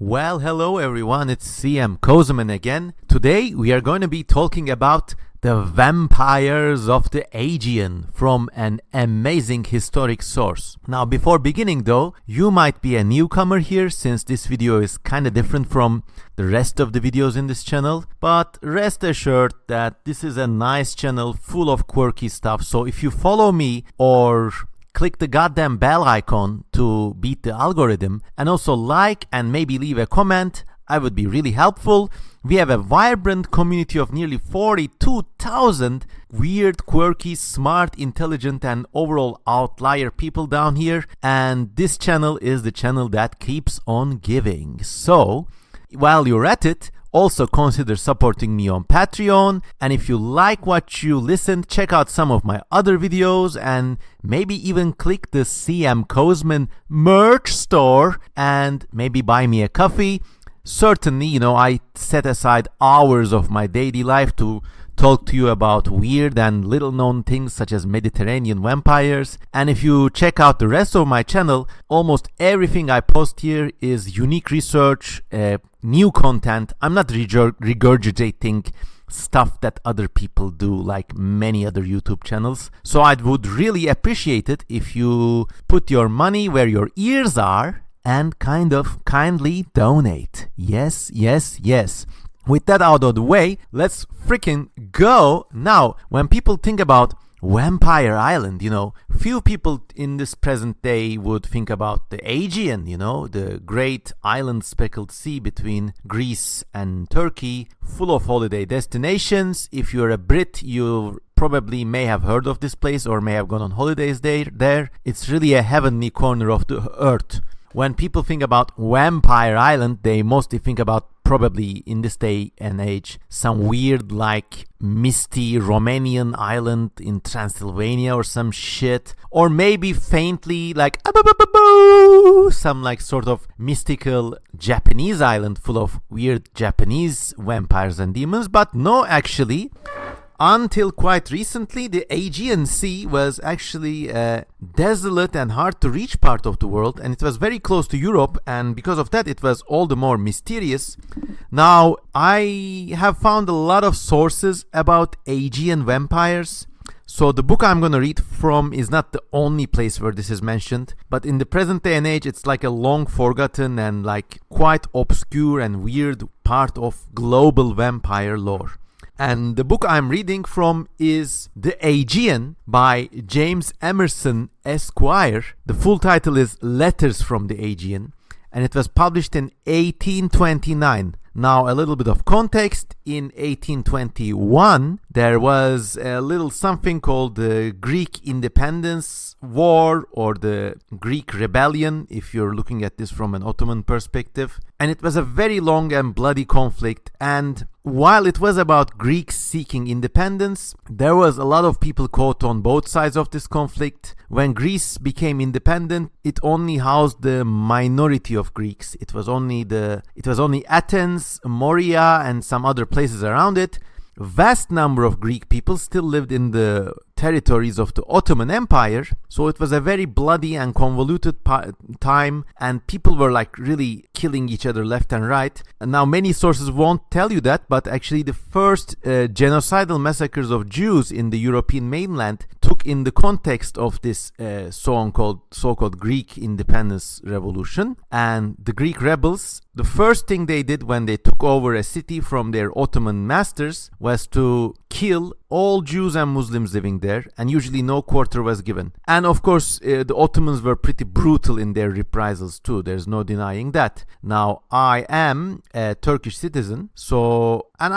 Well, hello everyone, it's CM Kozeman again. Today we are going to be talking about the vampires of the Aegean from an amazing historic source. Now, before beginning though, you might be a newcomer here since this video is kind of different from the rest of the videos in this channel, but rest assured that this is a nice channel full of quirky stuff. So if you follow me or click the goddamn bell icon to beat the algorithm, and also like and maybe leave a comment, I would be really helpful. We have a vibrant community of nearly 42,000 weird, quirky, smart, intelligent, and overall outlier people down here, and this channel is the channel that keeps on giving. So, while you're at it, also consider supporting me on Patreon, and if you like what you listened, check out some of my other videos and maybe even click the CM Kozeman merch store and maybe buy me a coffee. Certainly, I set aside hours of my daily life to talk to you about weird and little known things such as Mediterranean vampires. And if you check out the rest of my channel, almost everything I post here is unique research, new content. I'm not regurgitating stuff that other people do like many other YouTube channels. So I would really appreciate it if you put your money where your ears are and kindly donate. Yes. With that out of the way, let's freaking go. Now, when people think about Vampire Island, few people in this present day would think about the Aegean, the great island speckled sea between Greece and Turkey, full of holiday destinations. If you're a Brit, you probably may have heard of this place or may have gone on holidays there. It's really a heavenly corner of the earth. When people think about Vampire Island, they mostly think about, probably in this day and age, some weird like misty Romanian island in Transylvania or some shit, or maybe faintly like some like sort of mystical Japanese island full of weird Japanese vampires and demons. But no, actually, until quite recently, the Aegean Sea was actually a desolate and hard to reach part of the world, and it was very close to Europe, and because of that it was all the more mysterious. Now, I have found a lot of sources about Aegean vampires, so the book I'm going to read from is not the only place where this is mentioned, but in the present day and age it's like a long forgotten and like quite obscure and weird part of global vampire lore. And the book I'm reading from is The Aegean by James Emerson, Esquire. The full title is Letters from the Aegean, and it was published in 1829. Now, a little bit of context. In 1821, there was a little something called the Greek Independence War, or the Greek Rebellion, if you're looking at this from an Ottoman perspective. And it was a very long and bloody conflict. And while it was about Greeks seeking independence, there was a lot of people caught on both sides of this conflict. When Greece became independent, it only housed the minority of Greeks. It was only Athens, Moria, and some other places around it. Vast number of Greek people still lived in the territories of the Ottoman Empire, so it was a very bloody and convoluted time, and people were like really killing each other left and right. And now many sources won't tell you that, but actually the first genocidal massacres of Jews in the European mainland took in the context of this so-called Greek independence revolution. And the Greek rebels, the first thing they did when they took over a city from their Ottoman masters was to kill all Jews and Muslims living there, and usually no quarter was given. And of course, the Ottomans were pretty brutal in their reprisals too. There's no denying that. Now, I am a Turkish citizen, and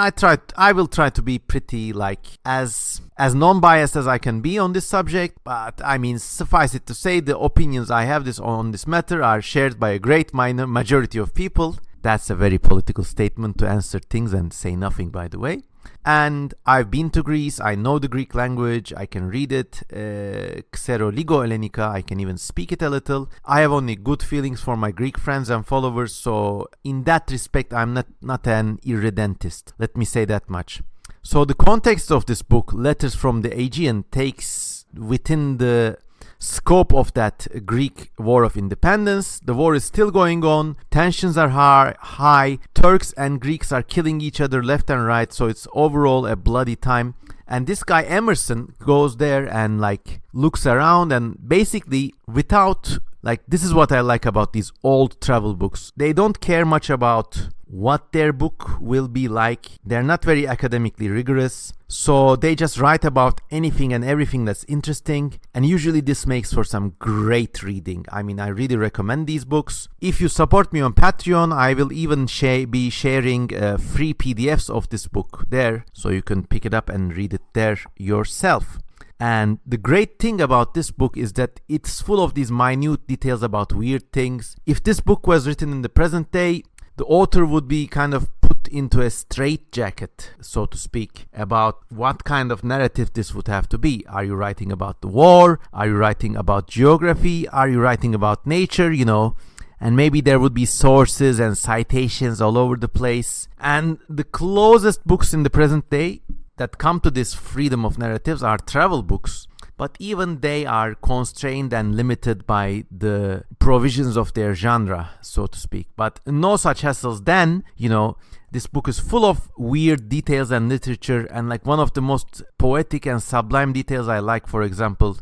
I will try to be pretty like as non-biased as I can be on this subject. But I mean, suffice it to say, the opinions I have on this matter are shared by a great majority of people. That's a very political statement to answer things and say nothing, by the way. And I've been to Greece, I know the Greek language, I can read it, Xero Ligo Ellenika, I can even speak it a little. I have only good feelings for my Greek friends and followers, so in that respect I'm not an irredentist, let me say that much. So the context of this book, Letters from the Aegean, takes within the scope of that Greek War of Independence. The war is still going on. Tensions are high. Turks and Greeks are killing each other left and right. So it's overall a bloody time. And this guy Emerson goes there and like looks around, and basically without like, this is what I like about these old travel books. They don't care much about what their book will be like. They're not very academically rigorous. So they just write about anything and everything that's interesting. And usually this makes for some great reading. I mean, I really recommend these books. If you support me on Patreon, I will even be sharing free PDFs of this book there. So you can pick it up and read it there yourself. And the great thing about this book is that it's full of these minute details about weird things. If this book was written in the present day, the author would be kind of put into a straitjacket, so to speak, about what kind of narrative this would have to be. Are you writing about the war? Are you writing about geography? Are you writing about nature? You know, and maybe there would be sources and citations all over the place. And the closest books in the present day that come to this freedom of narratives are travel books, but even they are constrained and limited by the provisions of their genre, so to speak. But no such hassles then, you know, this book is full of weird details and literature, and like one of the most poetic and sublime details I like, for example,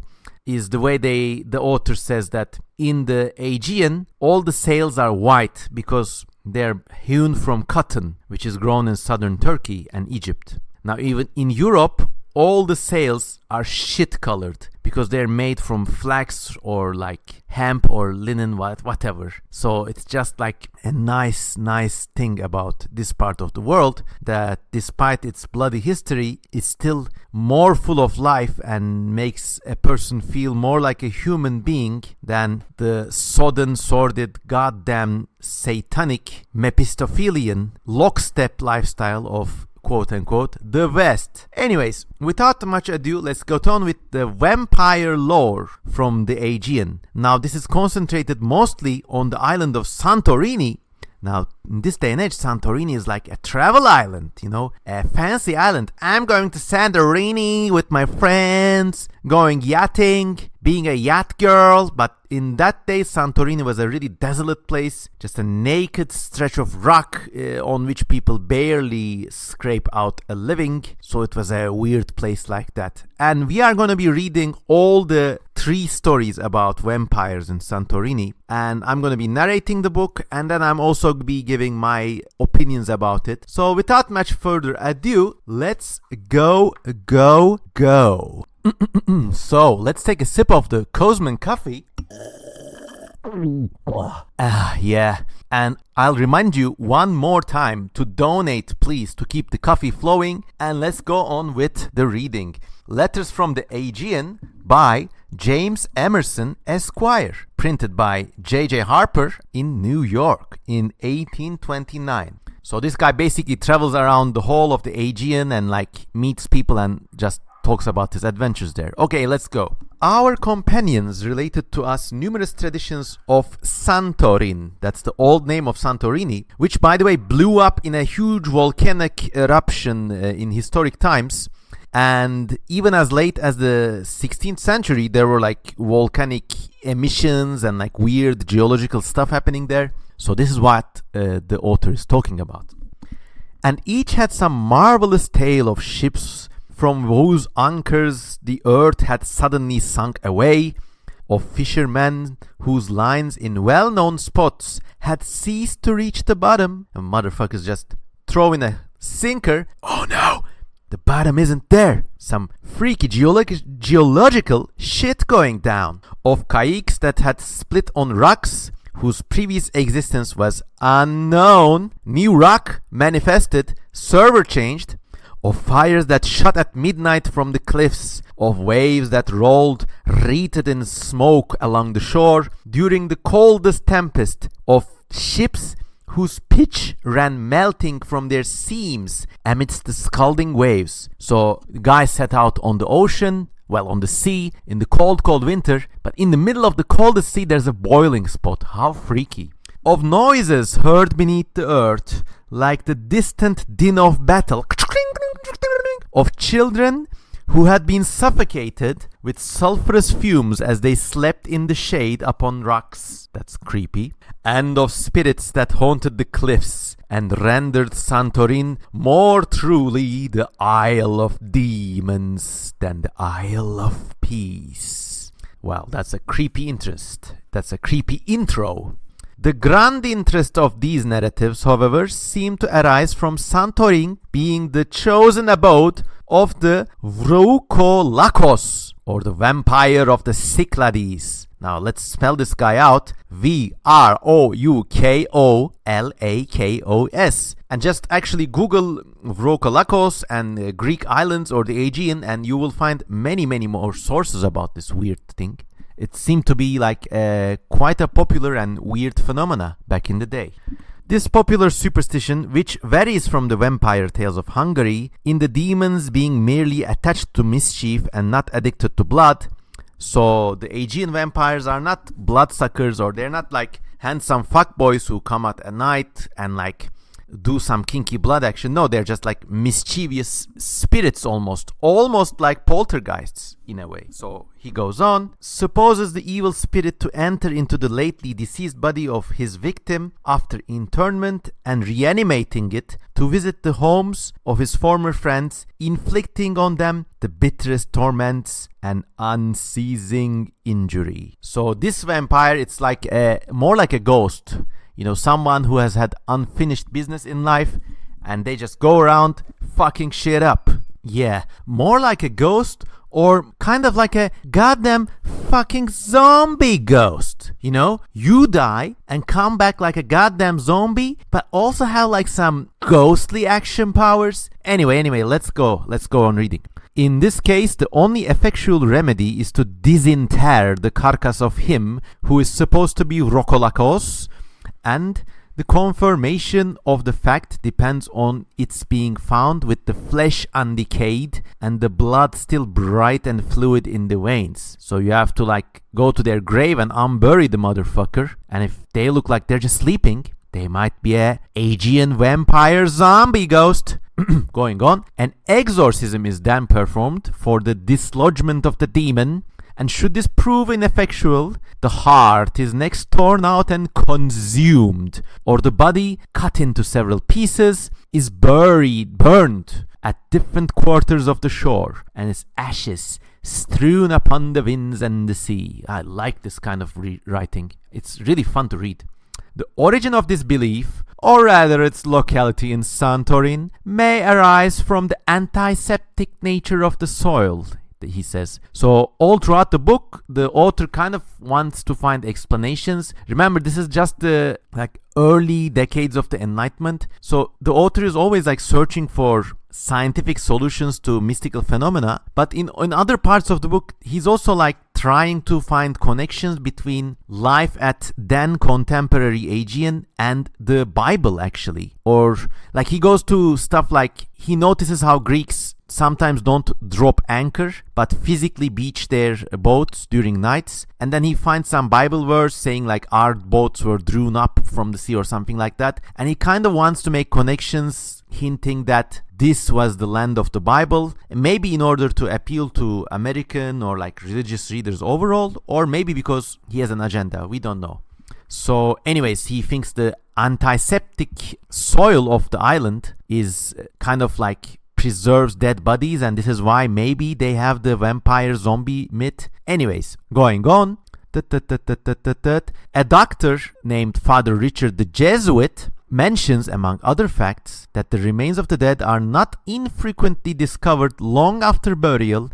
is the way the author says that in the Aegean, all the sails are white because they're hewn from cotton, which is grown in southern Turkey and Egypt. Now, even in Europe, all the sails are shit colored because they're made from flax or like hemp or linen, whatever. So it's just like a nice thing about this part of the world, that despite its bloody history, it's still more full of life and makes a person feel more like a human being than the sodden, sordid, goddamn satanic Mephistophelian lockstep lifestyle of quote-unquote the West. Anyways, without much ado, let's go on with the vampire lore from the Aegean. Now, this is concentrated mostly on the island of Santorini. Now, in this day and age, Santorini is like a travel island, you know, a fancy island. I'm going to Santorini with my friends, going yachting, being a yacht girl. But in that day, Santorini was a really desolate place, just a naked stretch of rock on which people barely scrape out a living. So it was a weird place like that. And we are going to be reading all the 3 stories about vampires in Santorini. And I'm going to be narrating the book, and then I'm also be giving my opinions about it. So without much further ado, let's go. So let's take a sip of the Cosman coffee. Yeah. And I'll remind you one more time to donate, please, to keep the coffee flowing. And let's go on with the reading. Letters from the Aegean by James Emerson, Esquire, printed by J.J. Harper in New York in 1829. So this guy basically travels around the whole of the Aegean and like meets people and just talks about his adventures there. Okay, let's go. Our companions related to us numerous traditions of Santorin. That's the old name of Santorini, which, by the way, blew up in a huge volcanic eruption in historic times. And even as late as the 16th century, there were like volcanic emissions and like weird geological stuff happening there. So this is what the author is talking about. And each had some marvelous tale of ships from whose anchors the earth had suddenly sunk away, of fishermen whose lines in well-known spots had ceased to reach the bottom. And motherfuckers just throw in a sinker. Oh no, the bottom isn't there. Some freaky geological shit going down. Of kayaks that had split on rocks whose previous existence was unknown. New rock manifested, server changed. Of fires that shot at midnight from the cliffs, of waves that rolled wreathed in smoke along the shore during the coldest tempest, of ships whose pitch ran melting from their seams amidst the scalding waves. So the guy set out on the ocean, well, on the sea, in the cold winter, but in the middle of the coldest sea there's a boiling spot. How freaky. Of noises heard beneath the earth, like the distant din of battle. Of children who had been suffocated with sulfurous fumes as they slept in the shade upon rocks. That's creepy. And of spirits that haunted the cliffs and rendered Santorin more truly the Isle of Demons than the Isle of Peace. Well, that's a creepy interest. That's a creepy intro. The grand interest of these narratives, however, seem to arise from Santorin being the chosen abode of the Vrokolakos, or the vampire of the Cyclades. Now let's spell this guy out. VroukolaKos. And just actually Google Vrokolakos and Greek islands or the Aegean, and you will find many more sources about this weird thing. It seemed to be like quite a popular and weird phenomena back in the day. This popular superstition, which varies from the vampire tales of Hungary, in the demons being merely attached to mischief and not addicted to blood. So the Aegean vampires are not bloodsuckers, or they're not like handsome fuckboys who come out at night and like do some kinky blood action. No, they're just like mischievous spirits, almost like poltergeists in a way. So he goes on, supposes the evil spirit to enter into the lately deceased body of his victim after internment and reanimating it to visit the homes of his former friends, inflicting on them the bitterest torments and unceasing injury. So this vampire, it's like more like a ghost. You know, someone who has had unfinished business in life and they just go around fucking shit up. Yeah, more like a ghost, or kind of like a goddamn fucking zombie ghost. You know, you die and come back like a goddamn zombie, but also have like some ghostly action powers. Anyway, let's go on reading. In this case, the only effectual remedy is to disinter the carcass of him who is supposed to be Vrokolakos, and the confirmation of the fact depends on its being found with the flesh undecayed and the blood still bright and fluid in the veins. So you have to like go to their grave and unbury the motherfucker, and if they look like they're just sleeping, they might be a Aegean vampire zombie ghost. Going on, an exorcism is then performed for the dislodgement of the demon, and should this prove ineffectual, the heart is next torn out and consumed, or the body, cut into several pieces, is burned at different quarters of the shore, and its ashes strewn upon the winds and the sea. I like this kind of writing. It's really fun to read. The origin of this belief, or rather its locality in Santorin, may arise from the antiseptic nature of the soil, he says. So all throughout the book, the author kind of wants to find explanations. Remember, this is just the like early decades of the Enlightenment. So the author is always like searching for scientific solutions to mystical phenomena. But in other parts of the book, he's also like trying to find connections between life at then contemporary Aegean and the Bible, actually. Or like he goes to stuff like he notices how Greeks sometimes don't drop anchor but physically beach their boats during nights, and then he finds some Bible verse saying like our boats were drawn up from the sea or something like that, and he kind of wants to make connections hinting that this was the land of the Bible, maybe in order to appeal to American or like religious readers overall, or maybe because he has an agenda, we don't know. So anyways, he thinks the antiseptic soil of the island is kind of like preserves dead bodies, and this is why maybe they have the vampire zombie myth. Anyways, going on, a doctor named Father Richard the Jesuit mentions, among other facts, that the remains of the dead are not infrequently discovered long after burial,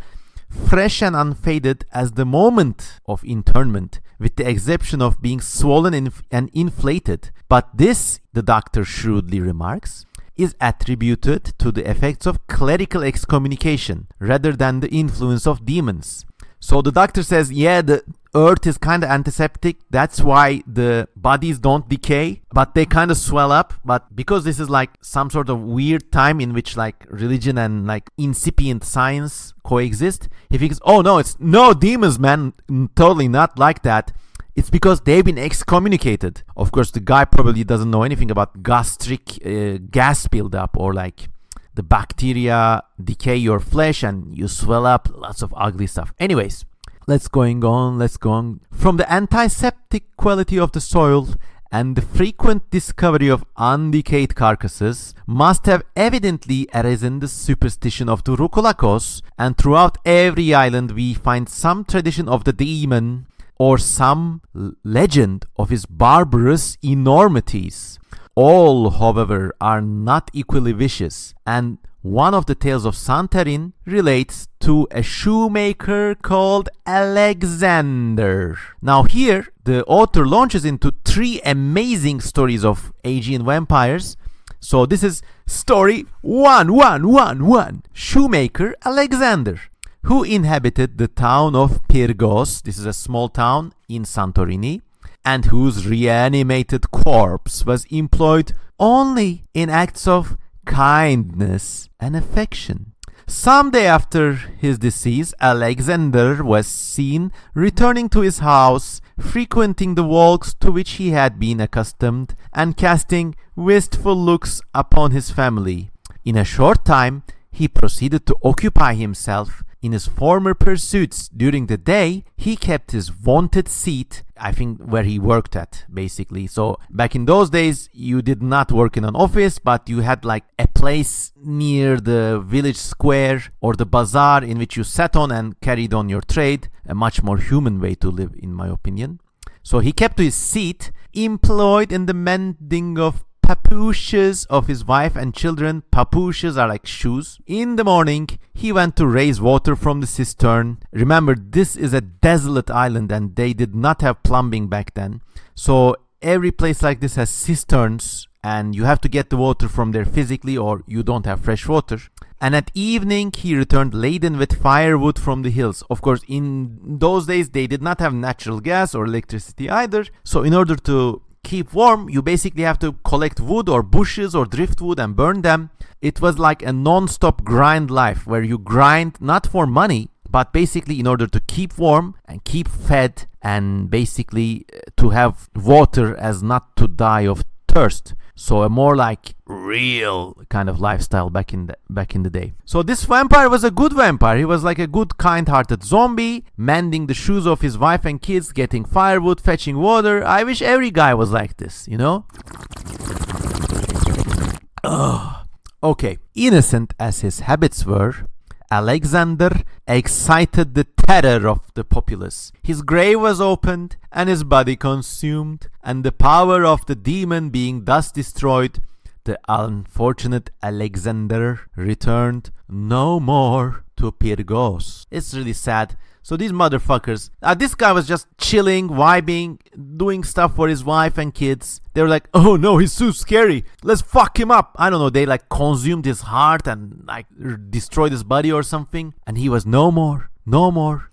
fresh and unfaded as the moment of interment, with the exception of being swollen and inflated. But this, the doctor shrewdly remarks, is attributed to the effects of clerical excommunication rather than the influence of demons. So the doctor says, yeah, the earth is kind of antiseptic, that's why the bodies don't decay, but they kind of swell up. But because this is like some sort of weird time in which like religion and like incipient science coexist, he thinks, oh no, it's no demons, man, totally not like that. It's because they've been excommunicated. Of course, the guy probably doesn't know anything about gastric gas buildup or like the bacteria decay your flesh and you swell up, lots of ugly stuff. Anyways, let's go on. From the antiseptic quality of the soil and the frequent discovery of undecayed carcasses must have evidently arisen the superstition of the Roukoulakos, and throughout every island we find some tradition of the demon or some legend of his barbarous enormities. All, however, are not equally vicious, and one of the tales of Santorini relates to a shoemaker called Alexander. Now here, the author launches into 3 amazing stories of Aegean vampires. So this is story 1. Shoemaker Alexander, who inhabited the town of Pyrgos. This is a small town in Santorini, and whose reanimated corpse was employed only in acts of kindness and affection. Some day after his decease, Alexander was seen returning to his house, frequenting the walks to which he had been accustomed, and casting wistful looks upon his family. In a short time, he proceeded to occupy himself in his former pursuits. During the day, he kept his wonted seat, I think where he worked at, basically. So back in those days, you did not work in an office, but you had like a place near the village square or the bazaar in which you sat on and carried on your trade. A much more human way to live, in my opinion. So he kept to his seat, employed in the mending of papooses of his wife and children. Papooses are like shoes. In the morning, he went to raise water from the cistern. Remember, this is a desolate island and they did not have plumbing back then. So every place like this has cisterns and you have to get the water from there physically or you don't have fresh water. And at evening, he returned laden with firewood from the hills. Of course, in those days, they did not have natural gas or electricity either. So in order to keep warm, you basically have to collect wood or bushes or driftwood and burn them. It was like a non-stop grind life where you grind not for money, but basically in order to keep warm and keep fed and basically to have water as not to die of thirst. So a more like real kind of lifestyle back in the day. So this vampire was a good vampire. He was like a good kind-hearted zombie, mending the shoes of his wife and kids, getting firewood, fetching water. I wish every guy was like this, you know? Okay, innocent as his habits were, Alexander excited the terror of the populace. His grave was opened and his body consumed, and the power of the demon being thus destroyed, the unfortunate Alexander returned no more to Pyrgos. It's really sad. So these motherfuckers, this guy was just chilling, vibing, doing stuff for his wife and kids. They were like, oh no, he's too scary. Let's fuck him up. I don't know. They like consumed his heart and like destroyed his body or something. And he was no more.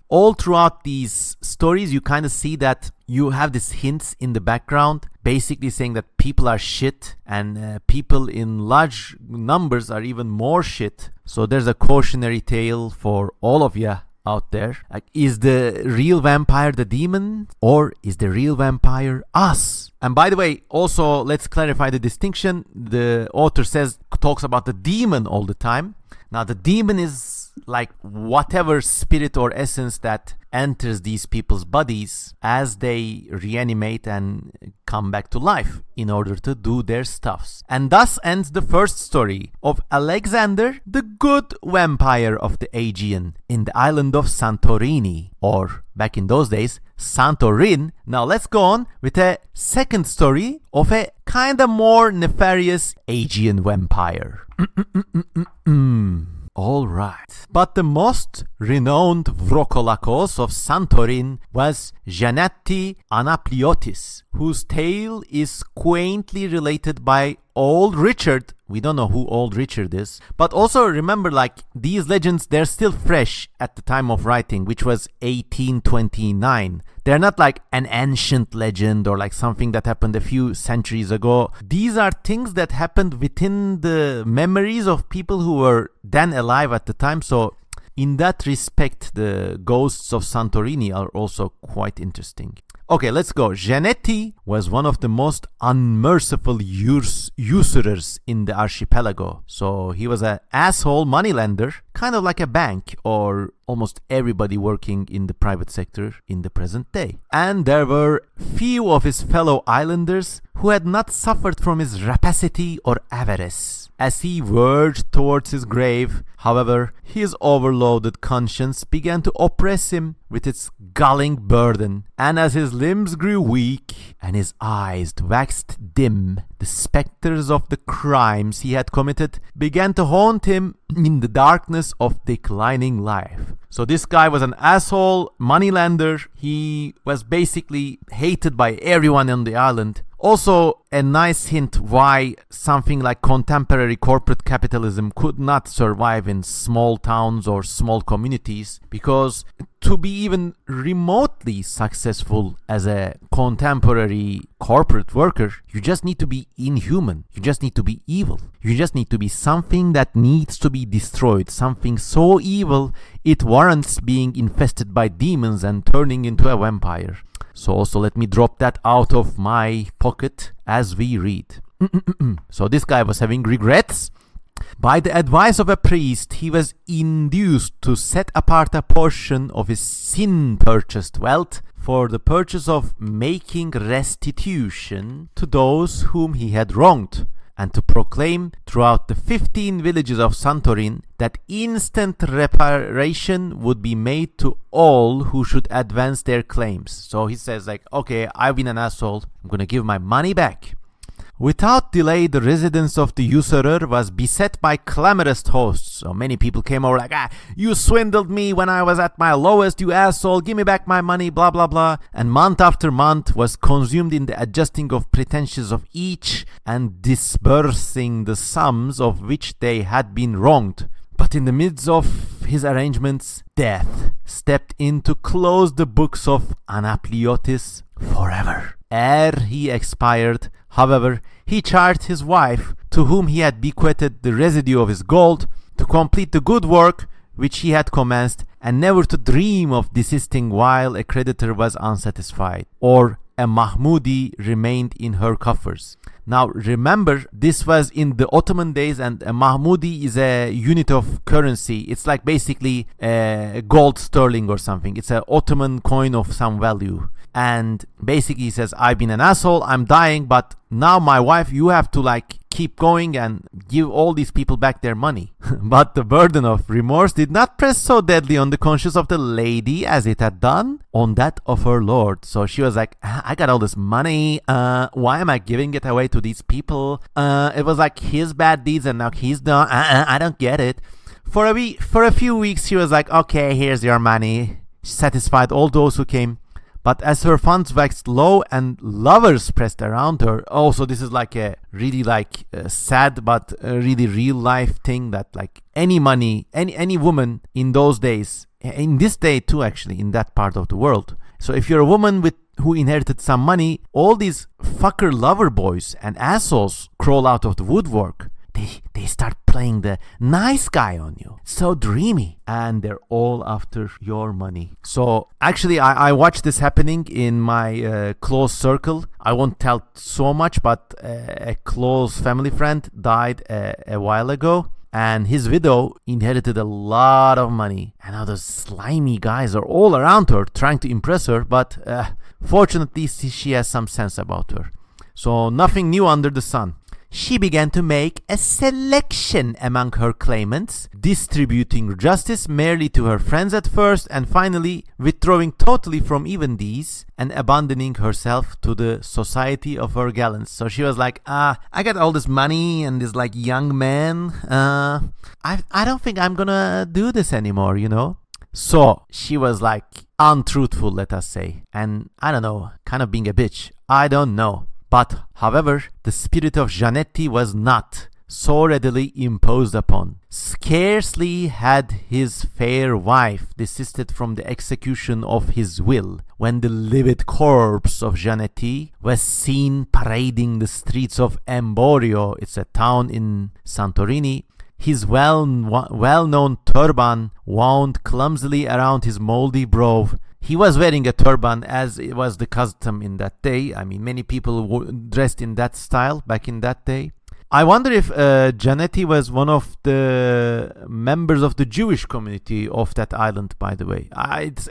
All throughout these stories, you kind of see that you have these hints in the background, basically saying that people are shit and people in large numbers are even more shit. So there's a cautionary tale for all of you out there. Like, is the real vampire the demon or is the real vampire us? And by the way, also let's clarify the distinction. The author talks about the demon all the time. Now the demon is like whatever spirit or essence that enters these people's bodies as they reanimate and come back to life in order to do their stuffs. And thus ends the first story of Alexander, the good vampire of the Aegean, in the island of Santorini, or back in those days, Santorin. Now let's go on with a second story of a kinda more nefarious Aegean vampire. All right. But the most renowned Vrokolakos of Santorin was Janatti Anapliotis, whose tale is quaintly related by Old Richard. We don't know who Old Richard is. But also remember, like, these legends, they're still fresh at the time of writing, which was 1829. They're not like an ancient legend or like something that happened a few centuries ago. These are things that happened within the memories of people who were then alive at the time. So in that respect, the ghosts of Santorini are also quite interesting. Okay, let's go. Janetti was one of the most unmerciful usurers in the archipelago. So he was an asshole moneylender, kind of like a bank or almost everybody working in the private sector in the present day. And there were few of his fellow islanders who had not suffered from his rapacity or avarice. As he verged towards his grave, however, his overloaded conscience began to oppress him with its galling burden, and as his limbs grew weak and his eyes waxed dim, the specters of the crimes he had committed began to haunt him in the darkness of declining life. So this guy was an asshole moneylender. He was basically hated by everyone on the island. Also, a nice hint why something like contemporary corporate capitalism could not survive in small towns or small communities, because to be even remotely successful as a contemporary corporate worker, you just need to be inhuman. You just need to be evil. You just need to be something that needs to be destroyed, something so evil it warrants being infested by demons and turning into a vampire. So also let me drop that out of my pocket as we read. So this guy was having regrets. By the advice of a priest, he was induced to set apart a portion of his sin-purchased wealth for the purpose of making restitution to those whom he had wronged, and to proclaim throughout the 15 villages of Santorini that instant reparation would be made to all who should advance their claims. So he says like, okay, I've been an asshole, I'm gonna give my money back. Without delay, the residence of the usurer was beset by clamorous hosts. So many people came over like, you swindled me when I was at my lowest, you asshole, give me back my money, blah, blah, blah. And month after month was consumed in the adjusting of pretensions of each and disbursing the sums of which they had been wronged. But in the midst of his arrangements, death stepped in to close the books of Anapliotis forever. Ere he expired, however, he charged his wife, to whom he had bequeathed the residue of his gold, to complete the good work which he had commenced, and never to dream of desisting while a creditor was unsatisfied, or a Mahmudi remained in her coffers. Now remember, this was in the Ottoman days, and a Mahmudi is a unit of currency. It's like basically gold sterling or something. It's an Ottoman coin of some value. And basically he says, I've been an asshole, I'm dying, but now my wife, you have to like keep going and give all these people back their money. But the burden of remorse did not press so deadly on the conscience of the lady as it had done on that of her lord. So she was like, I got all this money, why am I giving it away to these people? It was like his bad deeds and now he's done. I don't get it. For a few weeks she was like, okay, here's your money. She satisfied all those who came. But as her funds waxed low and lovers pressed around her, also this is like a really sad but a really real life thing, that like any money, any woman in those days, in this day too actually, in that part of the world. So if you're a woman who inherited some money, all these fucker lover boys and assholes crawl out of the woodwork. They start playing the nice guy on you. So dreamy. And they're all after your money. So actually I watched this happening in my close circle. I won't tell so much, but a close family friend died a while ago. And his widow inherited a lot of money. And now those slimy guys are all around her trying to impress her. But fortunately she has some sense about her. So nothing new under the sun. She began to make a selection among her claimants, distributing justice merely to her friends at first, and finally withdrawing totally from even these and abandoning herself to the society of her gallants. So she was like, I got all this money and this like young man. I don't think I'm gonna do this anymore, you know? So she was like untruthful, let us say, and I don't know, kind of being a bitch. I don't know. But, however, the spirit of Janetti was not so readily imposed upon. Scarcely had his fair wife desisted from the execution of his will, when the livid corpse of Janetti was seen parading the streets of Emborio, it's a town in Santorini, his well-known turban wound clumsily around his moldy brow, He was wearing a turban, as it was the custom in that day. I mean, many people dressed in that style back in that day. I wonder if Janetti was one of the members of the Jewish community of that island, by the way.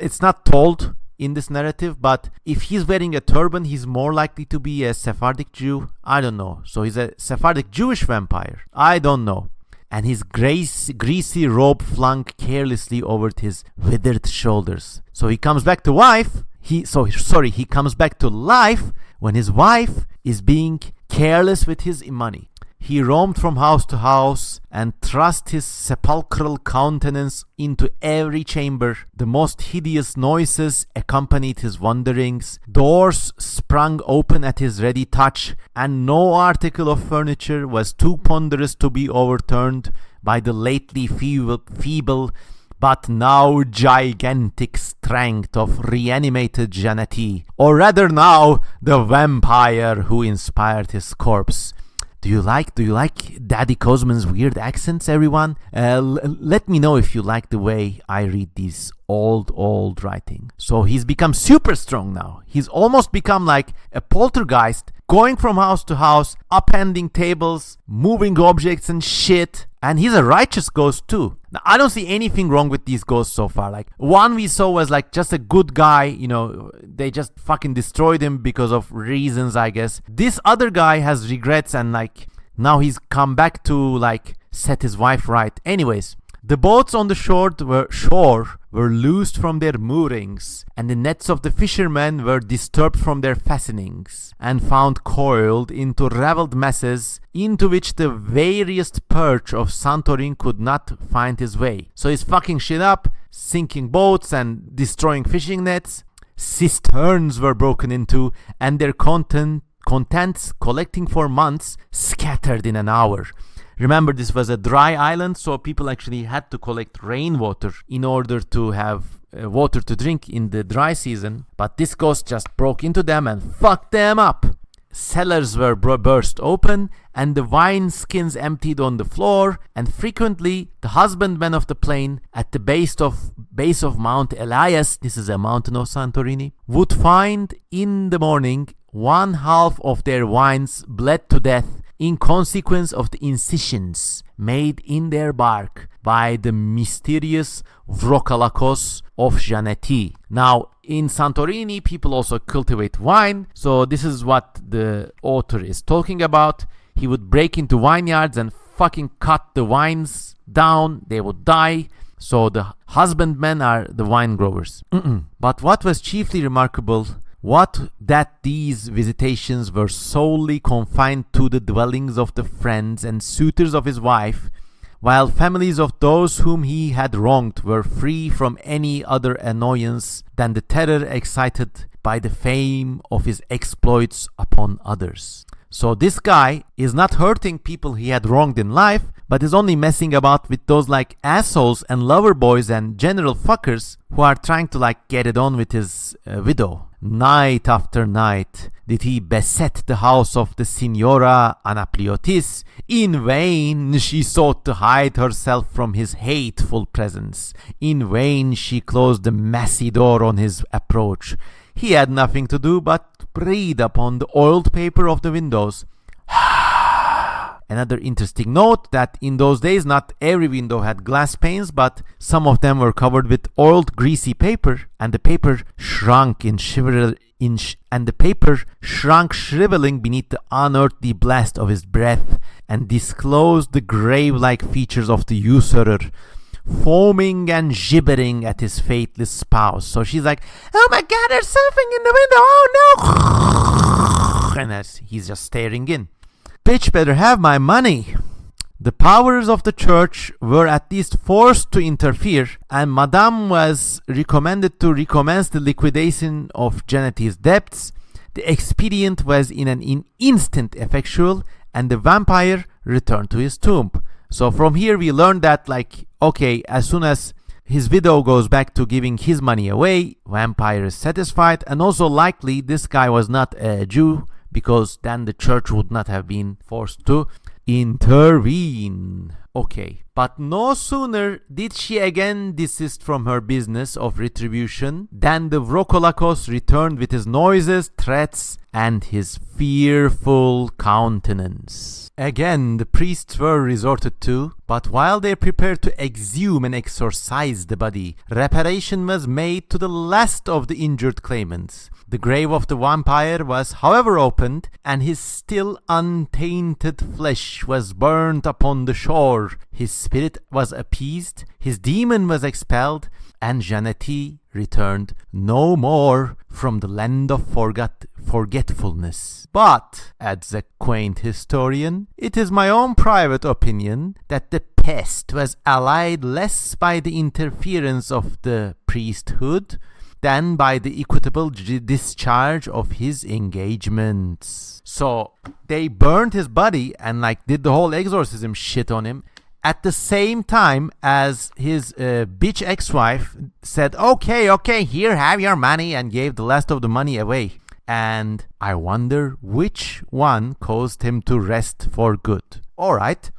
It's not told in this narrative, but if he's wearing a turban, he's more likely to be a Sephardic Jew. I don't know. So he's a Sephardic Jewish vampire. I don't know. And his greasy robe flung carelessly over his withered shoulders. So he comes back to life. He comes back to life when his wife is being careless with his money. He roamed from house to house and thrust his sepulchral countenance into every chamber. The most hideous noises accompanied his wanderings. Doors sprung open at his ready touch, and no article of furniture was too ponderous to be overturned by the lately feeble but now gigantic strength of reanimated Janetti, or rather now the vampire who inspired his corpse. Do you like Daddy Cosman's weird accents, everyone? Let me know if you like the way I read these old writing. So he's become super strong now. He's almost become like a poltergeist, going from house to house, upending tables, moving objects and shit. And he's a righteous ghost too. Now, I don't see anything wrong with these ghosts so far. Like, one we saw was like just a good guy, you know, they just fucking destroyed him because of reasons, I guess. This other guy has regrets and like now he's come back to like set his wife right. Anyways, the boats on the shore were loosed from their moorings, and the nets of the fishermen were disturbed from their fastenings, and found coiled into raveled masses into which the veriest perch of Santorini could not find his way. So he's fucking shit up, sinking boats and destroying fishing nets. Cisterns were broken into, and their contents, collecting for months, scattered in an hour. Remember, this was a dry island, so people actually had to collect rainwater in order to have water to drink in the dry season. But this ghost just broke into them and fucked them up. Cellars were burst open, and the wine skins emptied on the floor, and frequently the husbandmen of the plain at the base of Mount Elias, this is a mountain of Santorini, would find in the morning 1/2 of their wines bled to death in consequence of the incisions made in their bark by the mysterious Vrokalakos of Janetti. Now, in Santorini, people also cultivate wine, so this is what the author is talking about. He would break into vineyards and fucking cut the vines down, they would die. So the husbandmen are the wine growers. But what was chiefly remarkable that these visitations were solely confined to the dwellings of the friends and suitors of his wife, while families of those whom he had wronged were free from any other annoyance than the terror excited by the fame of his exploits upon others. So this guy is not hurting people he had wronged in life, but is only messing about with those like assholes and lover boys and general fuckers who are trying to like get it on with his widow. Night after night did he beset the house of the Signora Anapliotis. In vain she sought to hide herself from his hateful presence. In vain she closed the massy door on his approach. He had nothing to do but breathe upon the oiled paper of the windows. Another interesting note that in those days not every window had glass panes, but some of them were covered with oiled greasy paper, and the paper shrunk shriveling beneath the unearthly blast of his breath, and disclosed the grave-like features of the usurer, foaming and gibbering at his faithless spouse. So she's like, "Oh my God, there's something in the window! Oh no!" And he's just staring in. Bitch better have my money. The powers of the church were at least forced to interfere, and Madame was recommended to recommence the liquidation of Janetti's debts. The expedient was in an instant effectual, and the vampire returned to his tomb. So from here we learned that, like, okay, as soon as his widow goes back to giving his money away, vampire is satisfied, and also likely this guy was not a Jew, because then the church would not have been forced to. intervene. Okay, but no sooner did she again desist from her business of retribution than the Vrokolakos returned with his noises, threats, and his fearful countenance. Again, the priests were resorted to, but while they prepared to exhume and exorcise the body, reparation was made to the last of the injured claimants. The grave of the vampire was, however, opened, and his still untainted flesh was burnt upon the shore. His spirit was appeased, his demon was expelled, and Jeannetti returned no more from the land of forgetfulness. But, adds a quaint historian, it is my own private opinion that the pest was allayed less by the interference of the priesthood than by the equitable discharge of his engagements. So they burned his body and did the whole exorcism shit on him at the same time as his bitch ex-wife said, okay, here, have your money, and gave the last of the money away. And I wonder which one caused him to rest for good. Alright.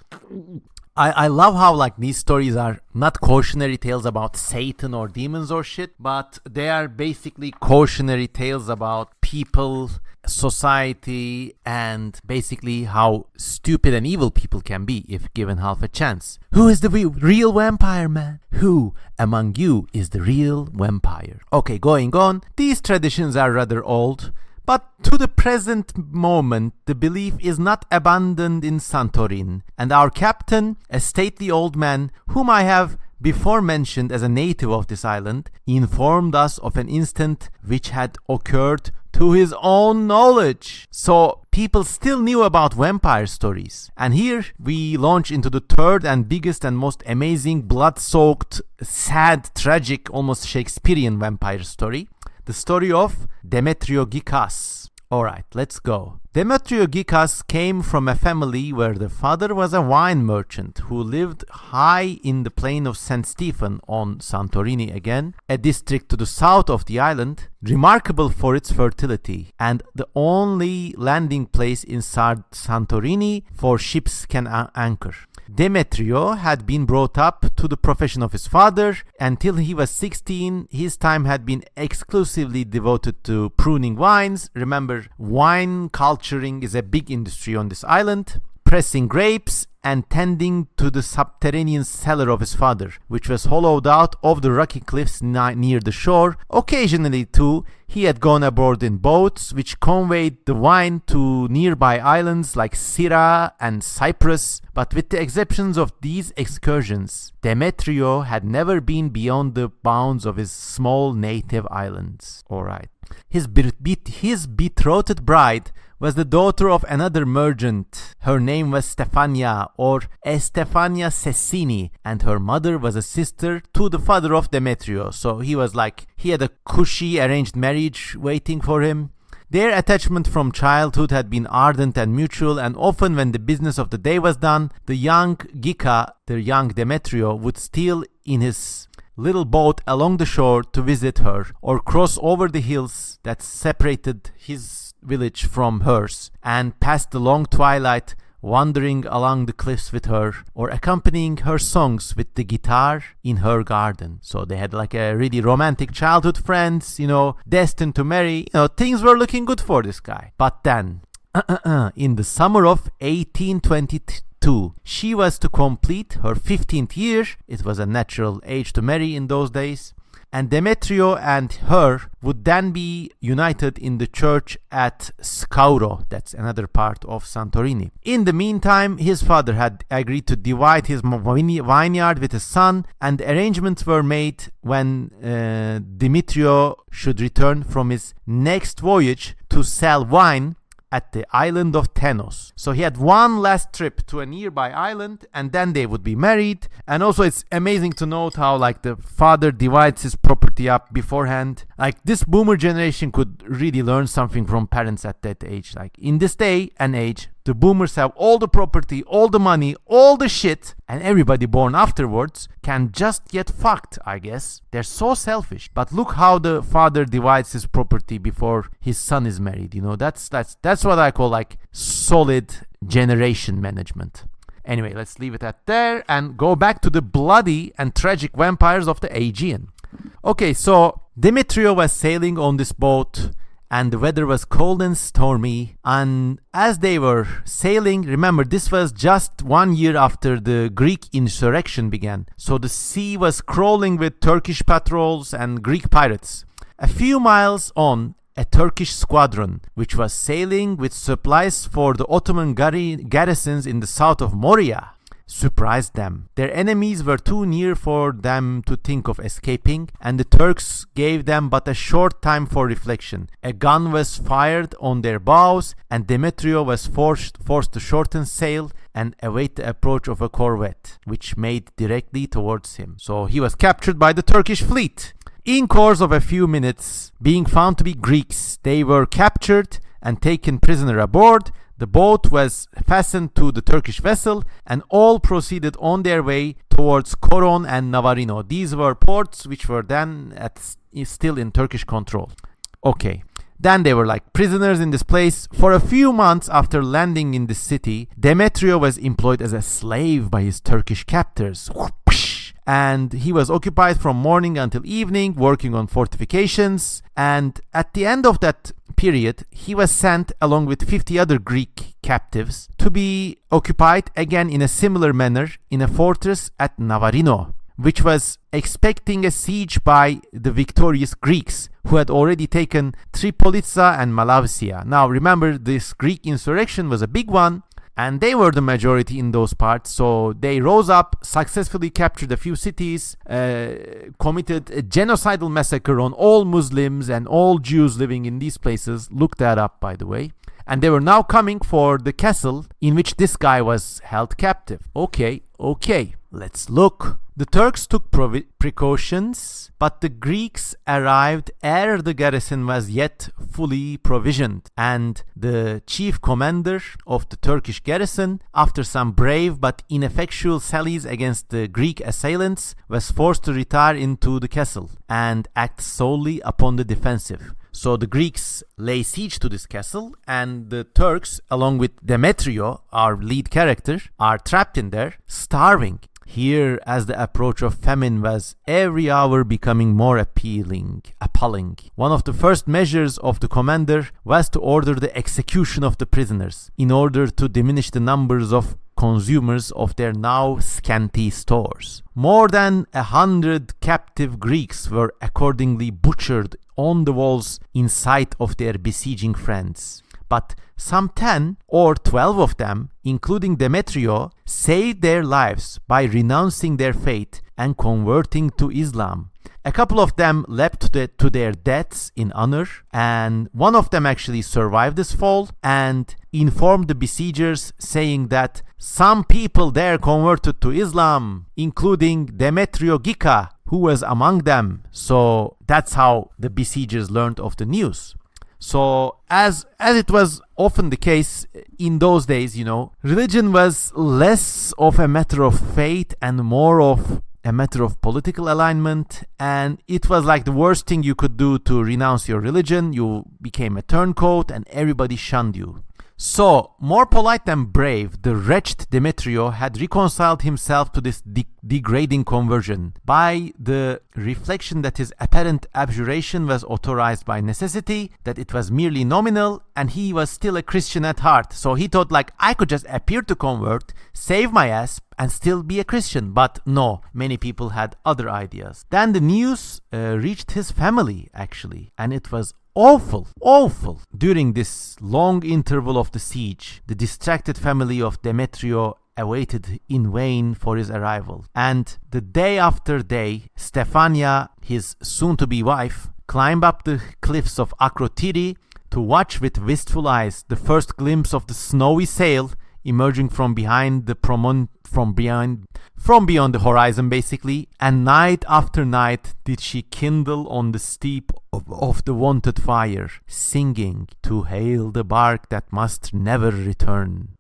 I love how these stories are not cautionary tales about Satan or demons or shit, but they are basically cautionary tales about people, society, and basically how stupid and evil people can be if given half a chance. Who is the real vampire, man? Who among you is the real vampire? Okay, going on. These traditions are rather old, but to the present moment, the belief is not abandoned in Santorini, and our captain, a stately old man whom I have before mentioned as a native of this island, informed us of an incident which had occurred to his own knowledge. So people still knew about vampire stories. And here we launch into the third and biggest and most amazing, blood-soaked, sad, tragic, almost Shakespearean vampire story. The story of Demetriogikas. Alright, let's go. Demetriogikas came from a family where the father was a wine merchant who lived high in the plain of St. Stephen on Santorini again, a district to the south of the island, remarkable for its fertility, and the only landing place in Santorini for ships can anchor. Demetrio had been brought up to the profession of his father. Until he was 16, his time had been exclusively devoted to pruning wines. Remember, wine culturing is a big industry on this island. Pressing grapes and tending to the subterranean cellar of his father, which was hollowed out of the rocky cliffs near the shore. Occasionally, too, he had gone aboard in boats which conveyed the wine to nearby islands like Syra and Cyprus, but with the exceptions of these excursions, Demetrio had never been beyond the bounds of his small native islands. Alright. His betrothed bride was the daughter of another merchant. Her name was Stefania, or Estefania Cecchini, and her mother was a sister to the father of Demetrio. So he had a cushy arranged marriage waiting for him. Their attachment from childhood had been ardent and mutual, and often when the business of the day was done, the young Demetrio, would steal in his little boat along the shore to visit her, or cross over the hills that separated his village from hers, and pass the long twilight wandering along the cliffs with her, or accompanying her songs with the guitar in her garden. So they had a really romantic childhood friends, destined to marry. Things were looking good for this guy. But then, in the summer of 1822, she was to complete her 15th year. It was a natural age to marry in those days. And Demetrio and her would then be united in the church at Scauro, that's another part of Santorini. In the meantime, his father had agreed to divide his vineyard with his son, and arrangements were made when Demetrio should return from his next voyage to sell wine at the island of Tenos. So he had one last trip to a nearby island, and then they would be married. And also it's amazing to note how the father divides his property up beforehand. This boomer generation could really learn something from parents at that age. In this day and age, the boomers have all the property, all the money, all the shit, and everybody born afterwards can just get fucked, I guess. They're so selfish. But look how the father divides his property before his son is married. That's what I call solid generation management. Anyway, let's leave it at there and go back to the bloody and tragic vampires of the Aegean. Okay, so Demetrio was sailing on this boat and the weather was cold and stormy, and as they were sailing, remember this was just 1 year after the Greek insurrection began, so the sea was crawling with Turkish patrols and Greek pirates. A few miles on, a Turkish squadron, which was sailing with supplies for the Ottoman garrisons in the south of Morea, surprised them. Their enemies were too near for them to think of escaping, and the Turks gave them but a short time for reflection. A gun was fired on their bows, and Demetrio was forced to shorten sail and await the approach of a corvette, which made directly towards him. So he was captured by the Turkish fleet. In course of a few minutes, being found to be Greeks, they were captured and taken prisoner aboard. The boat was fastened to the Turkish vessel, and all proceeded on their way towards Coron and Navarino. These were ports which were then still in Turkish control. Okay, then they were like prisoners in this place. For a few months after landing in the city, Demetrio was employed as a slave by his Turkish captors. And he was occupied from morning until evening, working on fortifications. And at the end of that period, he was sent along with 50 other Greek captives to be occupied again in a similar manner in a fortress at Navarino, which was expecting a siege by the victorious Greeks, who had already taken Tripolitsa and Malavasia. Now remember, this Greek insurrection was a big one, and they were the majority in those parts, so they rose up, successfully captured a few cities, committed a genocidal massacre on all Muslims and all Jews living in these places. Look that up, by the way. And they were now coming for the castle in which this guy was held captive. Okay, let's look. The Turks took precautions, but the Greeks arrived ere the garrison was yet fully provisioned, and the chief commander of the Turkish garrison, after some brave but ineffectual sallies against the Greek assailants, was forced to retire into the castle and act solely upon the defensive. So the Greeks lay siege to this castle, and the Turks, along with Demetrio, our lead character, are trapped in there, starving. Here, as the approach of famine was every hour becoming more appalling. One of the first measures of the commander was to order the execution of the prisoners, in order to diminish the numbers of consumers of their now scanty stores. More than 100 captive Greeks were accordingly butchered on the walls in sight of their besieging friends. But some 10 or 12 of them, including Demetrio, saved their lives by renouncing their faith and converting to Islam. A couple of them leapt to their deaths in honor, and one of them actually survived this fall and informed the besiegers, saying that some people there converted to Islam, including Demetrio Gika, who was among them. So that's how the besiegers learned of the news. So as it was often the case in those days, religion was less of a matter of faith and more of a matter of political alignment, and it was like the worst thing you could do to renounce your religion. You became a turncoat and everybody shunned you. So, more polite than brave, the wretched Demetrio had reconciled himself to this degrading conversion by the reflection that his apparent abjuration was authorized by necessity, that it was merely nominal, and he was still a Christian at heart. So he thought, like, I could just appear to convert, save my ass, and still be a Christian. But no, many people had other ideas. Then the news reached his family, actually, and it was awful. During this long interval of the siege, the distracted family of Demetrio awaited in vain for his arrival. And the day after day, Stefania, his soon-to-be wife, climbed up the cliffs of Akrotiri to watch with wistful eyes the first glimpse of the snowy sail emerging from beyond the horizon, basically. And night after night did she kindle on the steep of the wonted fire, singing to hail the bark that must never return.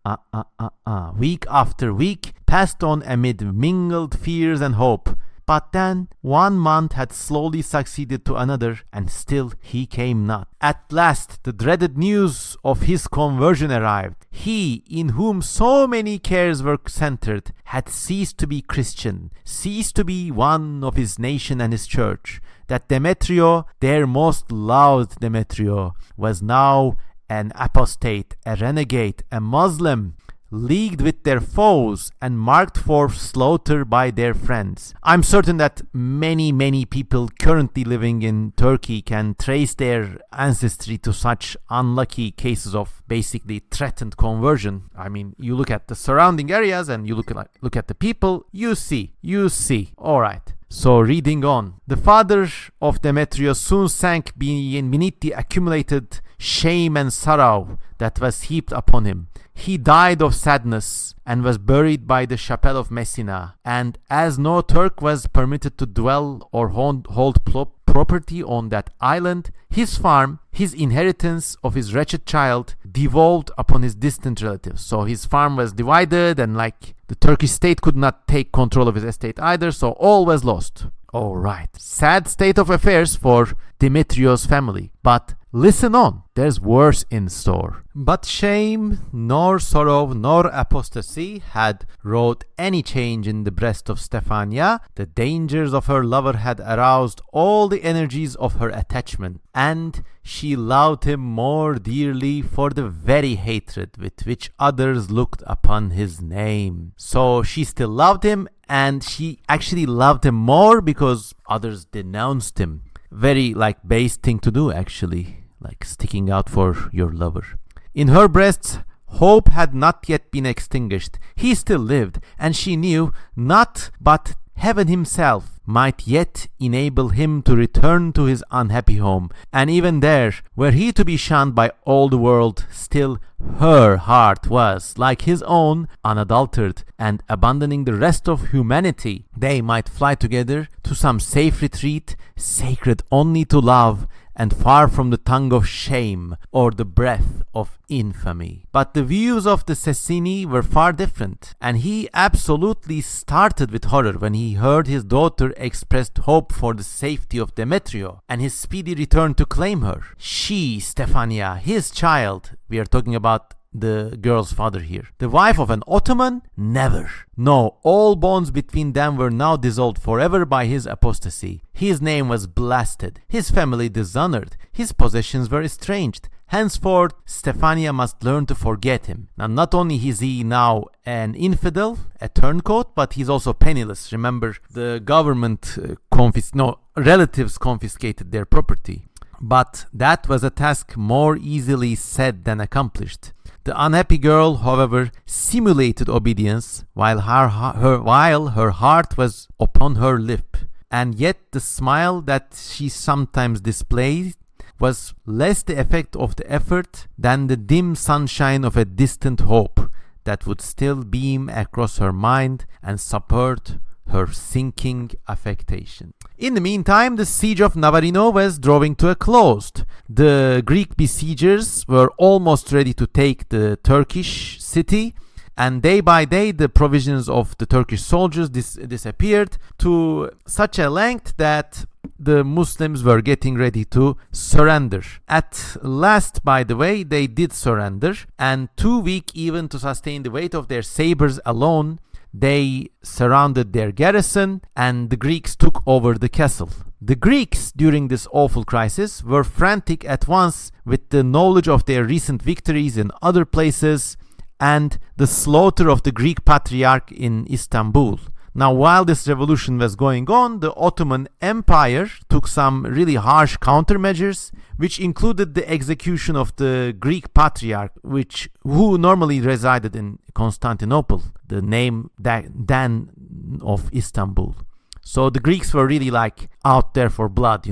Week after week passed on amid mingled fears and hope, But then 1 month had slowly succeeded to another, and still he came not. At last the dreaded news of his conversion arrived. He, in whom so many cares were centered, had ceased to be Christian, ceased to be one of his nation and his church. That Demetrio, their most loved Demetrio, was now an apostate, a renegade, a Muslim, leagued with their foes and marked for slaughter by their friends. I'm certain that many people currently living in Turkey can trace their ancestry to such unlucky cases of basically threatened conversion. I mean, you look at the surrounding areas and you look at the people, you see. All right. So reading on, the father of Demetrius soon sank beneath the accumulated shame and sorrow that was heaped upon him. He died of sadness and was buried by the chapel of Messina. And as no Turk was permitted to dwell or hold property on that island, his farm, his inheritance of his wretched child, devolved upon his distant relatives. So his farm was divided, and like the Turkish state could not take control of his estate either, so all was lost. Alright, sad state of affairs for Demetrios' family. But listen on, there's worse in store. But shame, nor sorrow, nor apostasy had wrought any change in the breast of Stefania. The dangers of her lover had aroused all the energies of her attachment, and she loved him more dearly for the very hatred with which others looked upon his name. So she still loved him, and she actually loved him more because others denounced him. Very base thing to do, actually, like sticking out for your lover. In her breasts, hope had not yet been extinguished. He still lived, and she knew not but heaven himself might yet enable him to return to his unhappy home. And even there, were he to be shunned by all the world, still her heart was, like his own, unadulterated, and abandoning the rest of humanity, they might fly together to some safe retreat, sacred only to love, and far from the tongue of shame or the breath of infamy. But the views of the Cecchini were far different, and he absolutely started with horror when he heard his daughter expressed hope for the safety of Demetrio and his speedy return to claim her. She, Stefania, his child, we are talking about the girl's father here, the wife of an Ottoman? Never. No, all bonds between them were now dissolved forever by his apostasy. His name was blasted, his family dishonored, his possessions were estranged. Henceforth, Stefania must learn to forget him. Now, not only is he now an infidel, a turncoat, but he's also penniless. Remember, the government relatives confiscated their property. But that was a task more easily said than accomplished. The unhappy girl, however, simulated obedience while her heart was upon her lip, and yet the smile that she sometimes displayed was less the effect of the effort than the dim sunshine of a distant hope that would still beam across her mind and support her sinking affectation. In the meantime, the siege of Navarino was drawing to a close. The Greek besiegers were almost ready to take the Turkish city, and day by day the provisions of the Turkish soldiers disappeared to such a length that the Muslims were getting ready to surrender. At last, by the way, they did surrender, and too weak even to sustain the weight of their sabers alone, they surrounded their garrison, and the Greeks took over the castle. The Greeks, during this awful crisis, were frantic at once with the knowledge of their recent victories in other places and the slaughter of the Greek patriarch in Istanbul. Now, while this revolution was going on, the Ottoman Empire took some really harsh countermeasures, which included the execution of the Greek patriarch, who normally resided in Constantinople, the name Dan of Istanbul. So the Greeks were really out there for blood,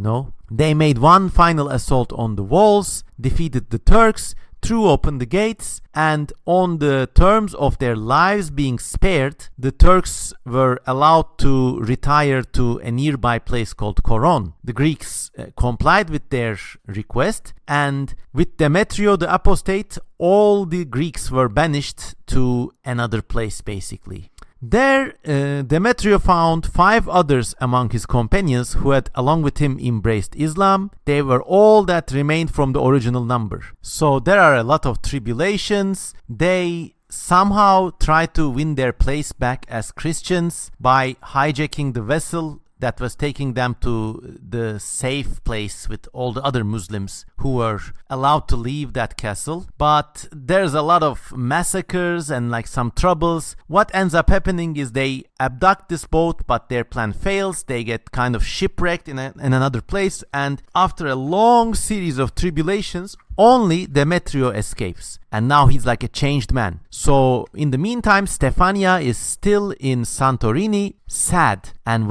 They made one final assault on the walls, defeated the Turks, threw open the gates, and on the terms of their lives being spared, the Turks were allowed to retire to a nearby place called Koron. The Greeks complied with their request, and with Demetrio the apostate, all the Greeks were banished to another place, basically. There, Demetrio found 5 others among his companions who had, along with him, embraced Islam. They were all that remained from the original number. So there are a lot of tribulations. They somehow try to win their place back as Christians by hijacking the vessel that was taking them to the safe place with all the other Muslims who were allowed to leave that castle. But there's a lot of massacres and like some troubles. What ends up happening is they abduct this boat, but their plan fails. They get kind of shipwrecked in another place, and after a long series of tribulations, only Demetrio escapes, and now he's like a changed man. So in the meantime, Stefania is still in Santorini, sad and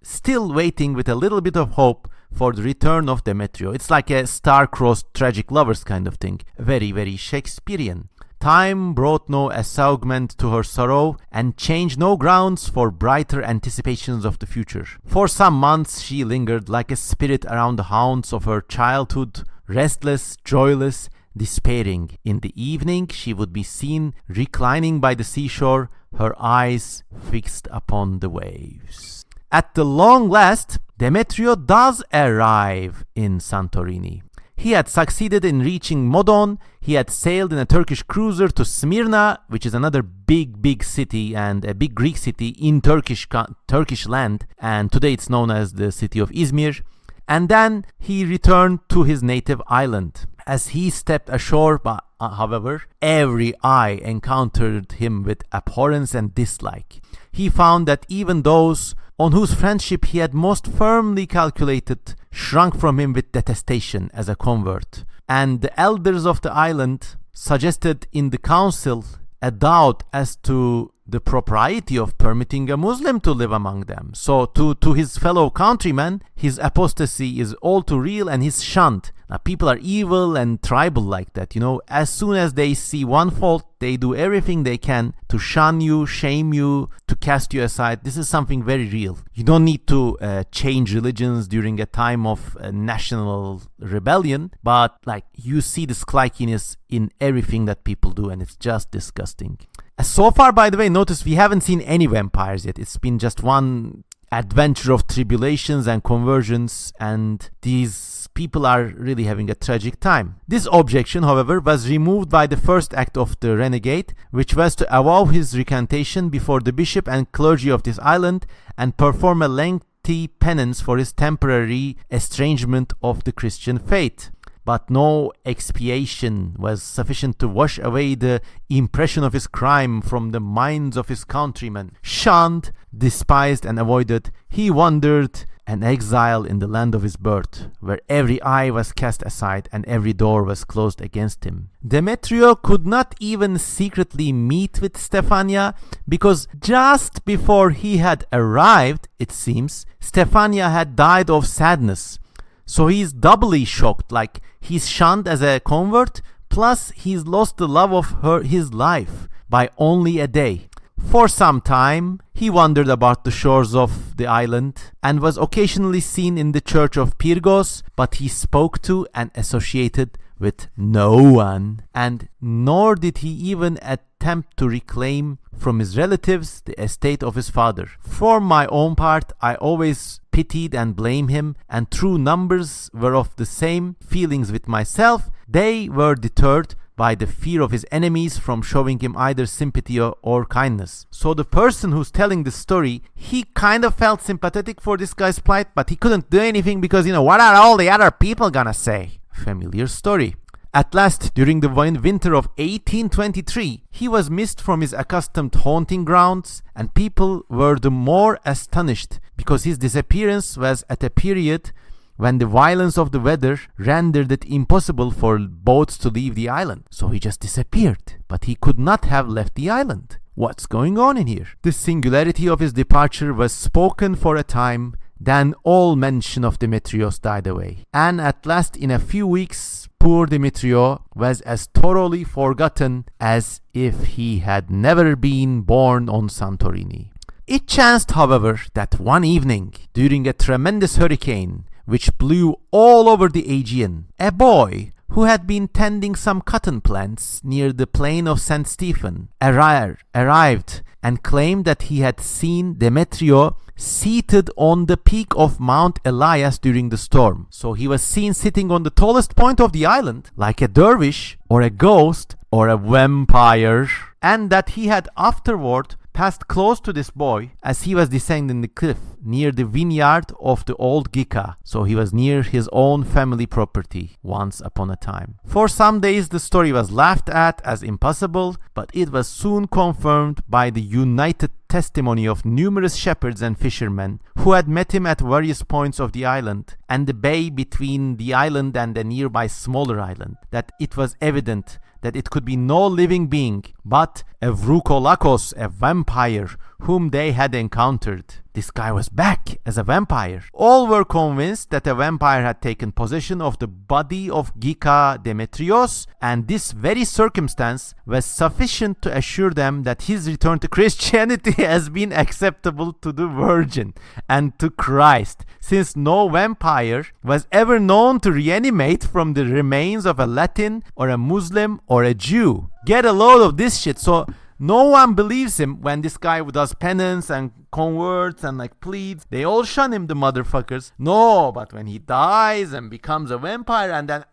still waiting with a little bit of hope for the return of Demetrio. It's like a star-crossed tragic lovers kind of thing. Very, very Shakespearean. Time brought no assuagement to her sorrow and changed no grounds for brighter anticipations of the future. For some months she lingered like a spirit around the haunts of her childhood, restless, joyless, despairing. In the evening she would be seen reclining by the seashore, her eyes fixed upon the waves. At the long last, Demetrio does arrive in Santorini. He had succeeded in reaching Modon. He had sailed in a Turkish cruiser to Smyrna, which is another big city and a big Greek city in Turkish land, and today it's known as the city of Izmir. And then he returned to his native island. As he stepped ashore, however, every eye encountered him with abhorrence and dislike. He found that even those on whose friendship he had most firmly calculated shrunk from him with detestation as a convert. And the elders of the island suggested in the council a doubt as to the propriety of permitting a Muslim to live among them. So to his fellow countrymen, his apostasy is all too real and he's shunned. Now, people are evil and tribal like that, you know. As soon as they see one fault, they do everything they can to shun you, shame you, to cast you aside. This is something very real. You don't need to change religions during a time of national rebellion, but like you see this cliqueiness in everything that people do, and it's just disgusting. So far, by the way, notice we haven't seen any vampires yet. It's been just one adventure of tribulations and conversions, and these people are really having a tragic time. This objection, however, was removed by the first act of the renegade, which was to avow his recantation before the bishop and clergy of this island and perform a lengthy penance for his temporary estrangement of the Christian faith. But no expiation was sufficient to wash away the impression of his crime from the minds of his countrymen. Shunned, despised, and avoided, he wandered an exile in the land of his birth, where every eye was cast aside and every door was closed against him. Demetrio could not even secretly meet with Stefania, because just before he had arrived, it seems, Stefania had died of sadness. So he's doubly shocked, like he's shunned as a convert, plus he's lost the love of his life by only a day. For some time, he wandered about the shores of the island and was occasionally seen in the church of Pyrgos, but he spoke to and associated with no one, and nor did he even attempt to reclaim from his relatives the estate of his father. For my own part, I always pitied and blamed him, and true numbers were of the same feelings with myself. They were deterred by the fear of his enemies from showing him either sympathy or kindness. So the person who's telling the story, he kind of felt sympathetic for this guy's plight, but he couldn't do anything because, what are all the other people gonna say? Familiar story. At last, during the winter of 1823, he was missed from his accustomed haunting grounds, and people were the more astonished because his disappearance was at a period when the violence of the weather rendered it impossible for boats to leave the island. So he just disappeared, but he could not have left the island. What's going on in here? The singularity of his departure was spoken for a time, then all mention of Demetrios died away. And at last, in a few weeks, poor Demetrio was as thoroughly forgotten as if he had never been born on Santorini. It chanced, however, that one evening, during a tremendous hurricane which blew all over the Aegean, a boy who had been tending some cotton plants near the plain of St. Stephen, arrived and claimed that he had seen Demetrio seated on the peak of Mount Elias during the storm. So he was seen sitting on the tallest point of the island, like a dervish or a ghost or a vampire, and that he had afterward passed close to this boy as he was descending the cliff near the vineyard of the old Gika. So he was near his own family property once upon a time. For some days the story was laughed at as impossible, but it was soon confirmed by the united testimony of numerous shepherds and fishermen who had met him at various points of the island and the bay between the island and the nearby smaller island, that it was evident that it could be no living being but a Vroukolakos, a vampire, whom they had encountered. This guy was back as a vampire. All were convinced that a vampire had taken possession of the body of Gika Demetrios, and this very circumstance was sufficient to assure them that his return to Christianity has been acceptable to the Virgin and to Christ, since no vampire was ever known to reanimate from the remains of a Latin or a Muslim or a Jew. Get a load of this shit. So no one believes him when this guy does penance and converts and pleads. They all shun him, the motherfuckers. No, but when he dies and becomes a vampire and then,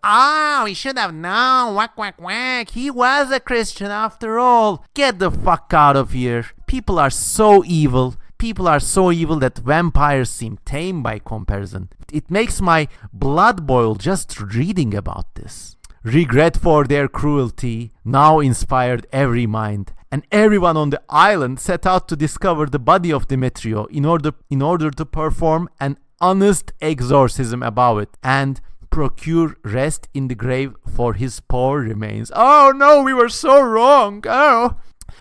we should have known, whack, whack, whack, he was a Christian after all. Get the fuck out of here. People are so evil. People are so evil that vampires seem tame by comparison. It makes my blood boil just reading about this. Regret for their cruelty now inspired every mind, and everyone on the island set out to discover the body of Demetrio in order to perform an honest exorcism about it and procure rest in the grave for his poor remains. Oh no, we were so wrong.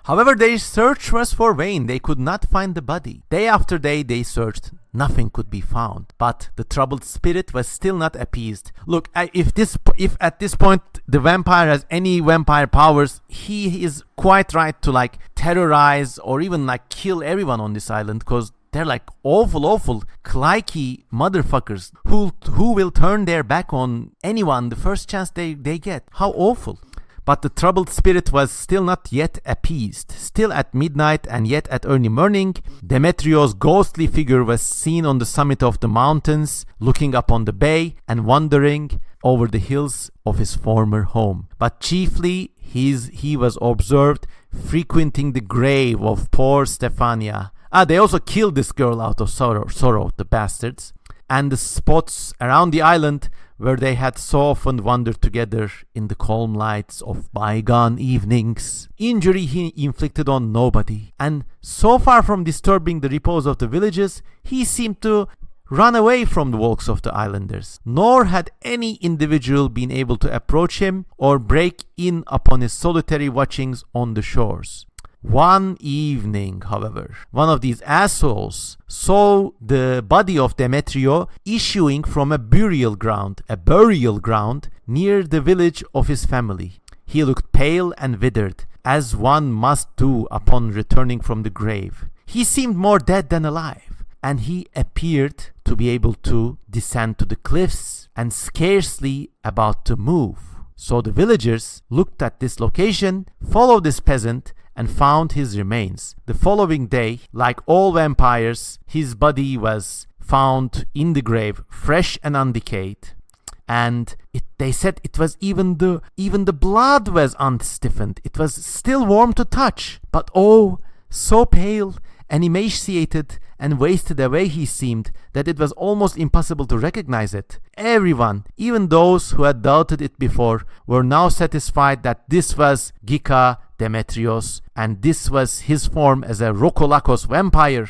However, their search was for vain. They could not find the body. Day after day they searched. Nothing could be found. But the troubled spirit was still not appeased. Look, if at this point the vampire has any vampire powers, he is quite right to terrorize or even kill everyone on this island, because they're awful cliquey motherfuckers who will turn their back on anyone the first chance they get. How awful. But the troubled spirit was still not yet appeased. Still at midnight and yet at early morning, Demetrio's ghostly figure was seen on the summit of the mountains, looking upon the bay and wandering over the hills of his former home. But chiefly he was observed frequenting the grave of poor Stefania. They also killed this girl out of sorrow, the bastards, and the spots around the island where they had so often wandered together in the calm lights of bygone evenings. Injury he inflicted on nobody, and so far from disturbing the repose of the villages, he seemed to run away from the walks of the islanders. Nor had any individual been able to approach him or break in upon his solitary watchings on the shores. One evening, however, one of these assholes saw the body of Demetrio issuing from a burial ground near the village of his family. He looked pale and withered, as one must do upon returning from the grave. He seemed more dead than alive, and he appeared to be able to descend to the cliffs and scarcely about to move. So the villagers looked at this location, followed this peasant, and found his remains. The following day, like all vampires, his body was found in the grave, fresh and undecayed. And they said it was even the blood was unstiffened. It was still warm to touch, but so pale and emaciated and wasted away he seemed that it was almost impossible to recognize it. Everyone, even those who had doubted it before, were now satisfied that this was Gika Demetrios, and this was his form as a Rokolakos vampire.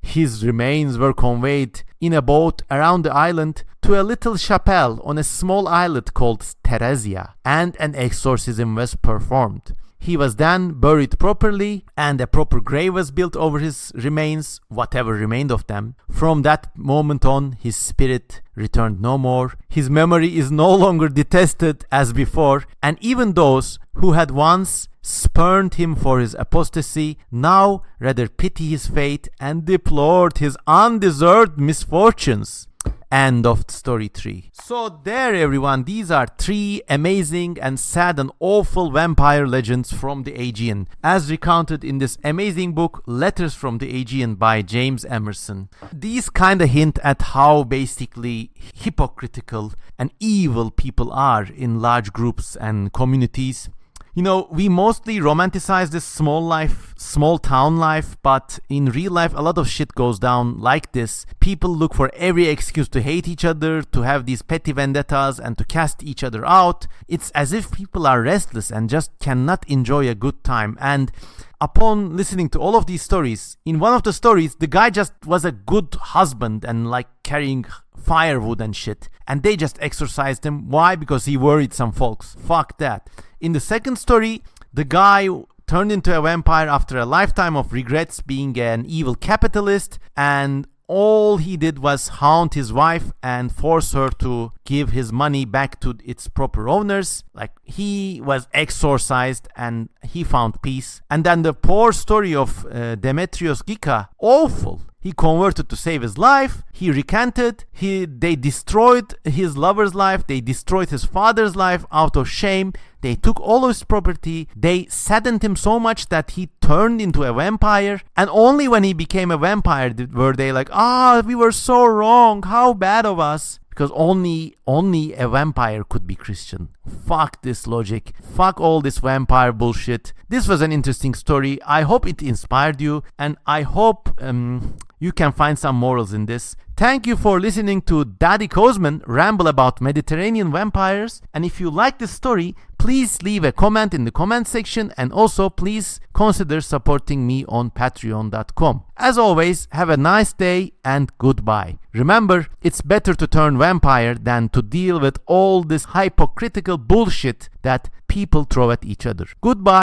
His remains were conveyed in a boat around the island to a little chapel on a small islet called Teresia, and an exorcism was performed. He was then buried properly, and a proper grave was built over his remains, whatever remained of them. From that moment on, his spirit returned no more. His memory is no longer detested as before, and even those who had once spurned him for his apostasy now rather pity his fate and deplored his undeserved misfortunes. End of story 3. So there everyone, these are 3 amazing and sad and awful vampire legends from the Aegean, as recounted in this amazing book Letters from the Aegean by James Emerson. These kinda hint at how basically hypocritical and evil people are in large groups and communities. You know, we mostly romanticize this small town life, but in real life, a lot of shit goes down like this. People look for every excuse to hate each other, to have these petty vendettas, and to cast each other out. It's as if people are restless and just cannot enjoy a good time. And upon listening to all of these stories, in one of the stories, the guy just was a good husband and like carrying firewood and shit. And they just exorcised him. Why? Because he worried some folks. Fuck that. In the second story, the guy turned into a vampire after a lifetime of regrets being an evil capitalist, and all he did was haunt his wife and force her to give his money back to its proper owners. Like, he was exorcised and he found peace. And then the poor story of Demetrios Gika, awful. He converted to save his life. He recanted. They destroyed his lover's life. They destroyed his father's life out of shame. They took all of his property. They saddened him so much that he turned into a vampire. And only when he became a vampire were they like, we were so wrong. How bad of us. Because only a vampire could be Christian. Fuck this logic. Fuck all this vampire bullshit. This was an interesting story. I hope it inspired you, and I hope you can find some morals in this. Thank you for listening to Daddy Kozman ramble about Mediterranean vampires. And if you like this story, please leave a comment in the comment section, and also please consider supporting me on patreon.com. As always, have a nice day and goodbye. Remember, it's better to turn vampire than to deal with all this hypocritical bullshit that people throw at each other. Goodbye.